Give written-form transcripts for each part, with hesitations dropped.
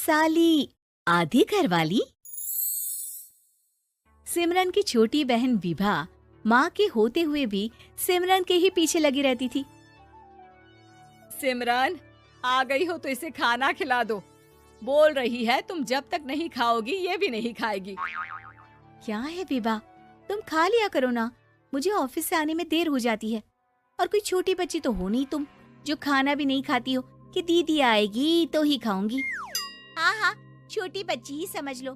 साली आधी घरवाली। सिमरन की छोटी बहन विभा माँ के होते हुए भी सिमरन के ही पीछे लगी रहती थी। सिमरन, आ गई हो तो इसे खाना खिला दो। बोल रही है तुम जब तक नहीं खाओगी ये भी नहीं खाएगी। क्या है विभा, तुम खा लिया करो ना, मुझे ऑफिस से आने में देर हो जाती है। और कोई छोटी बच्ची तो हो नहीं तुम जो खाना भी नहीं खाती हो कि दीदी आएगी तो ही खाऊंगी। हाँ हाँ, छोटी बच्ची ही समझ लो।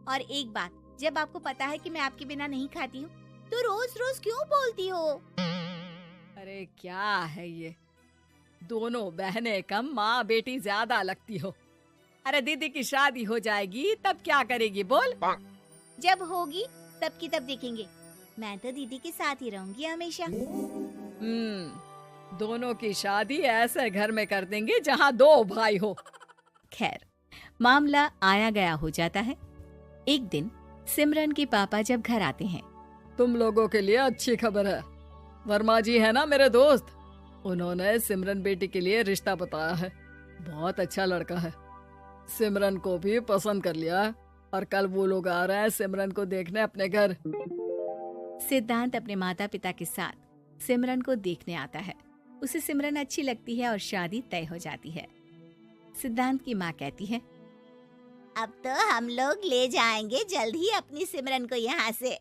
और एक बात, जब आपको पता है कि मैं आपके बिना नहीं खाती हूँ तो रोज रोज क्यों बोलती हो? अरे क्या है ये, दोनों बहनें कम माँ बेटी ज्यादा लगती हो। अरे दीदी की शादी हो जाएगी तब क्या करेगी बोल? जब होगी तब की तब देखेंगे। मैं तो दीदी के साथ ही रहूंगी हमेशा। दोनों की शादी ऐसे घर में कर देंगे जहाँ दो भाई हो। खैर, मामला आया गया हो जाता है। एक दिन सिमरन के पापा जब घर आते हैं। तुम लोगों के लिए अच्छी खबर है। वर्मा जी है ना मेरे दोस्त, उन्होंने सिमरन बेटी के लिए रिश्ता बताया है। बहुत अच्छा लड़का है, सिमरन को भी पसंद कर लिया है और कल वो लोग आ रहे हैं सिमरन को देखने अपने घर। सिद्धांत अपने माता पिता के साथ सिमरन को देखने आता है। उसे सिमरन अच्छी लगती है और शादी तय हो जाती है। सिद्धांत की माँ कहती है, अब तो हम लोग ले जाएंगे जल्द ही अपनी सिमरन को यहाँ से।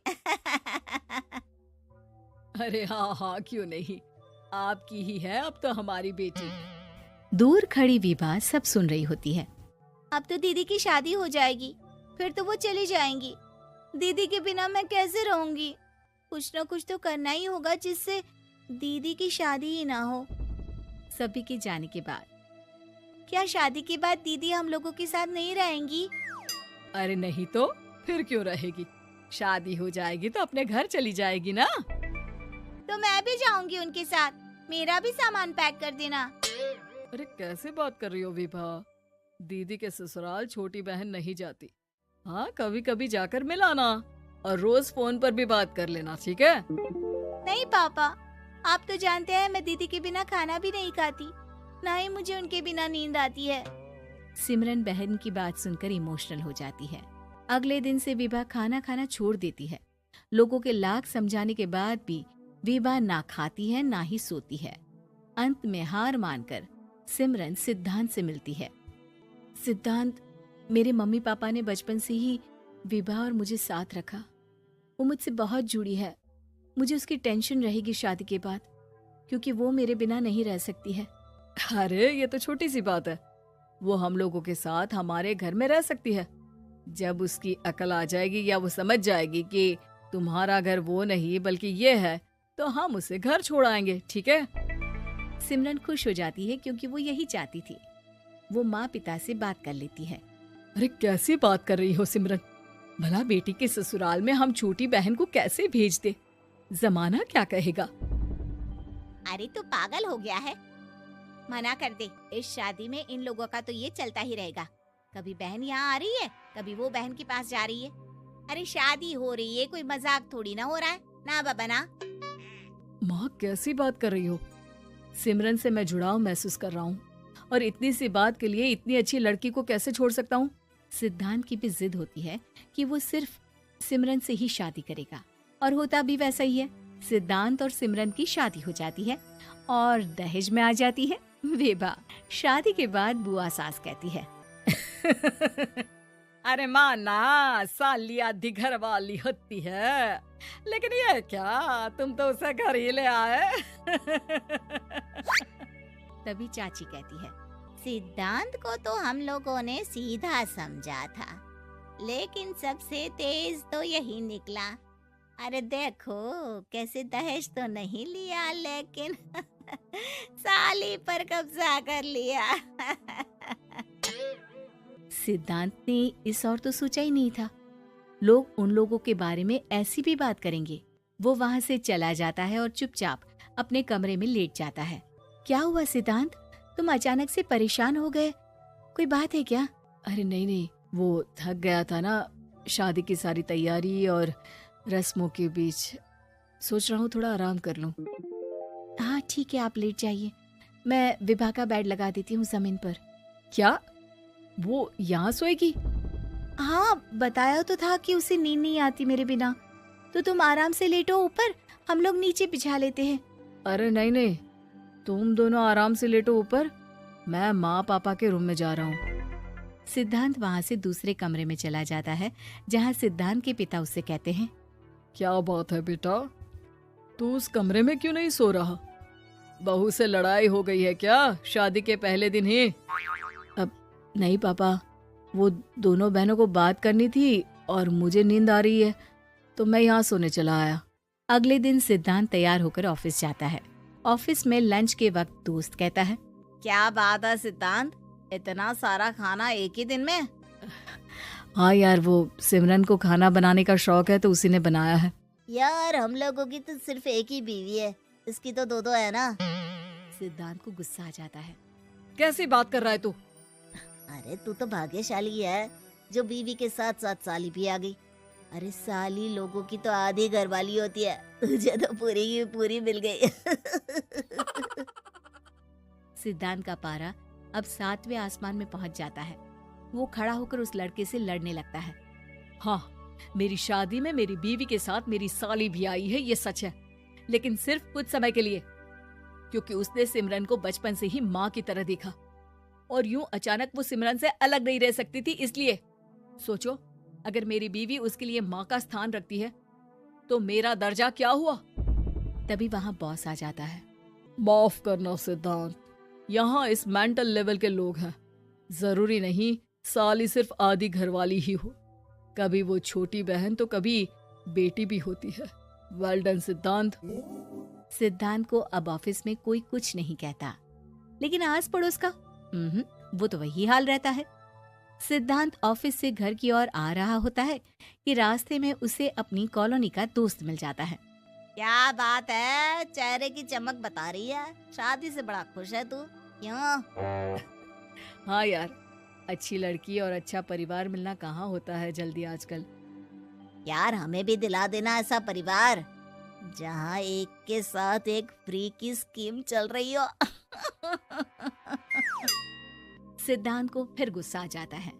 अरे हाँ हाँ, क्यों नहीं, आपकी ही है अब तो हमारी बेटी। दूर खड़ी विभा सब सुन रही होती है। अब तो दीदी की शादी हो जाएगी, फिर तो वो चली जाएंगी। दीदी के बिना मैं कैसे रहूंगी? कुछ न कुछ तो करना ही होगा जिससे दीदी की शादी ही ना हो। सभी के जाने के बाद क्या शादी के बाद दीदी हम लोगों के साथ नहीं रहेंगी? अरे नहीं तो फिर क्यों रहेगी, शादी हो जाएगी तो अपने घर चली जाएगी ना। तो मैं भी जाऊंगी उनके साथ, मेरा भी सामान पैक कर देना। अरे कैसे बात कर रही हो विभा, दीदी के ससुराल छोटी बहन नहीं जाती। हाँ, कभी कभी जाकर मिलाना और रोज फोन पर भी बात कर लेना, ठीक है? नहीं पापा, आप तो जानते हैं मैं दीदी के बिना खाना भी नहीं खाती, ना ही मुझे उनके बिना नींद आती है। सिमरन बहन की बात सुनकर इमोशनल हो जाती है। अगले दिन से विभा खाना खाना छोड़ देती है। लोगों के लाख समझाने के बाद भी विभा ना खाती है ना ही सोती है। अंत में हार मानकर सिमरन सिद्धांत से मिलती है। सिद्धांत, मेरे मम्मी पापा ने बचपन से ही विभा और मुझे साथ रखा। वो मुझसे बहुत जुड़ी है। मुझे उसकी टेंशन रहेगी शादी के बाद, क्योंकि वो मेरे बिना नहीं रह सकती है। अरे ये तो छोटी सी बात है, वो हम लोगों के साथ हमारे घर में रह सकती है। जब उसकी अकल आ जाएगी या वो समझ जाएगी कि तुम्हारा घर वो नहीं बल्कि ये है, तो हम उसे घर छोड़ आएंगे, ठीक है? सिमरन खुश हो जाती है क्योंकि वो यही चाहती थी। वो माँ पिता से बात कर लेती है। अरे कैसी बात कर रही हो सिमरन, भला बेटी के ससुराल में हम छोटी बहन को कैसे भेज दे? जमाना क्या कहेगा? अरे तू पागल हो गया है, मना कर दे। इस शादी में इन लोगों का तो ये चलता ही रहेगा। कभी बहन यहाँ आ रही है, कभी वो बहन के पास जा रही है। अरे शादी हो रही है, कोई मजाक थोड़ी ना हो रहा है ना बाबा ना। माँ कैसी बात कर रही हो? सिमरन से मैं जुड़ाव महसूस कर रहा हूँ और इतनी सी बात के लिए इतनी अच्छी लड़की को कैसे छोड़ सकता हूँ? सिद्धांत की भी जिद होती है कि वो सिर्फ सिमरन से ही शादी करेगा, और होता भी वैसा ही है। सिद्धांत और सिमरन की शादी हो जाती है और दहेज में आ जाती है विभा। शादी के बाद बुआ सास कहती है, अरे माँ ना, साली आधी घर वाली होती है, लेकिन ये क्या, तुम तो उसे घर ही ले आए। तभी चाची कहती है, सिद्धांत को तो हम लोगों ने सीधा समझा था, लेकिन सबसे तेज तो यही निकला। अरे देखो कैसे दहेज तो नहीं लिया, लेकिन साली पर कब्जा कर लिया। सिद्धांत ने इस और तो सोचा ही नहीं था, लोग उन लोगों के बारे में ऐसी भी बात करेंगे। वो वहाँ से चला जाता है और चुपचाप अपने कमरे में लेट जाता है। क्या हुआ सिद्धांत, तुम अचानक से परेशान हो गए, कोई बात है क्या? अरे नहीं नहीं, वो थक गया था ना, शादी की सारी तैयारी और रस्मों के बीच, सोच रहा हूँ थोड़ा आराम कर लूं। हाँ ठीक है, आप लेट जाइए, मैं विभा का बेड लगा देती हूँ जमीन पर। क्या? वो यहाँ सोएगी? हाँ, बताया तो था कि उसे नींद नहीं आती मेरे बिना। तो तुम आराम से लेटो ऊपर, हम लोग नीचे बिछा लेते हैं। अरे नहीं नहीं, तुम दोनों आराम से लेटो ऊपर, मैं माँ पापा के रूम में जा रहा हूँ। सिद्धांत वहाँ से दूसरे कमरे में चला जाता है, जहाँ सिद्धांत के पिता उससे कहते हैं, क्या बात है बेटा, तू उस कमरे में क्यों नहीं सो रहा? बहू से लड़ाई हो गई है क्या शादी के पहले दिन ही? अब नहीं पापा, वो दोनों बहनों को बात करनी थी और मुझे नींद आ रही है, तो मैं यहाँ सोने चला आया। अगले दिन सिद्धांत तैयार होकर ऑफिस जाता है। ऑफिस में लंच के वक्त दोस्त कहता है, क्या बात है सिद्धांत, इतना सारा खाना एक ही दिन में? हाँ यार, वो सिमरन को खाना बनाने का शौक है तो उसी ने बनाया है। यार हम लोगों की तो सिर्फ एक ही बीवी है, इसकी तो दो है ना। सिद्धांत को गुस्सा आ जाता है। कैसी बात कर रहा है तू? अरे तू तो भाग्यशाली है जो बीवी के साथ साथ साली भी आ गई। अरे साली लोगों की तो आधी घरवाली होती है, तुझे तो पूरी की पूरी मिल गई। सिद्धांत का पारा अब 7वें आसमान में पहुंच जाता है। वो खड़ा होकर उस लड़के से लड़ने लगता है। हाँ, मेरी शादी में मेरी बीवी के साथ मेरी साली भी आई है, ये सच है, लेकिन सिर्फ कुछ समय के लिए, क्योंकि उसने सिमरन को बचपन से ही माँ की तरह देखा और यूं अचानक वो सिमरन से अलग नहीं रह सकती थी। इसलिए सोचो, अगर मेरी बीवी उसके लिए माँ का स्थान रखती है तो मेरा दर्जा क्या हुआ? तभी वहाँ बॉस आ जाता है। माफ करना सिद्धांत, यहाँ इस मेंटल लेवल के लोग हैं, जरूरी नहीं साली सिर्फ आधी घरवाली ही हो, कभी वो छोटी बहन तो कभी बेटी भी होती है। वेल डन सिद्धांत। सिद्धांत को अब ऑफिस में कोई कुछ नहीं कहता, लेकिन आस पड़ोस का वो तो वही हाल रहता है। सिद्धांत ऑफिस से घर की ओर आ रहा होता है कि रास्ते में उसे अपनी कॉलोनी का दोस्त मिल जाता है। क्या बात है, चेहरे की चमक बता रही है, शादी से बड़ा खुश है तू, क्यों? हाँ यार, अच्छी लड़की और अच्छा परिवार मिलना कहाँ होता है जल्दी आजकल। यार हमें भी दिला देना ऐसा परिवार जहाँ एक के साथ एक फ्री की स्कीम चल रही हो। सिद्धांत को फिर गुस्सा आ जाता है।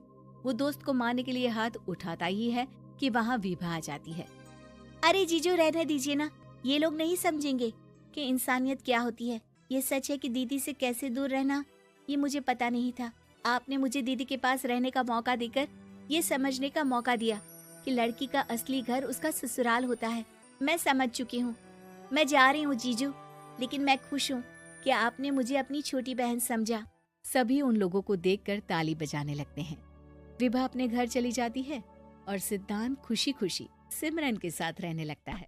वो दोस्त को मारने के लिए हाथ उठाता ही है कि वहाँ विभा आ जाती है। अरे जीजू, रहने दीजिए ना, ये लोग नहीं समझेंगे कि इंसानियत क्या होती है। ये सच है कि दीदी से कैसे दूर रहना, ये मुझे पता नहीं था। आपने मुझे दीदी के पास रहने का मौका देकर ये समझने का मौका दिया कि लड़की का असली घर उसका ससुराल होता है। मैं समझ चुकी हूँ, मैं जा रही हूँ जीजू, लेकिन मैं खुश हूँ कि आपने मुझे अपनी छोटी बहन समझा। सभी उन लोगों को देखकर ताली बजाने लगते हैं। विभा अपने घर चली जाती है और सिद्धांत खुशी खुशी सिमरन के साथ रहने लगता है।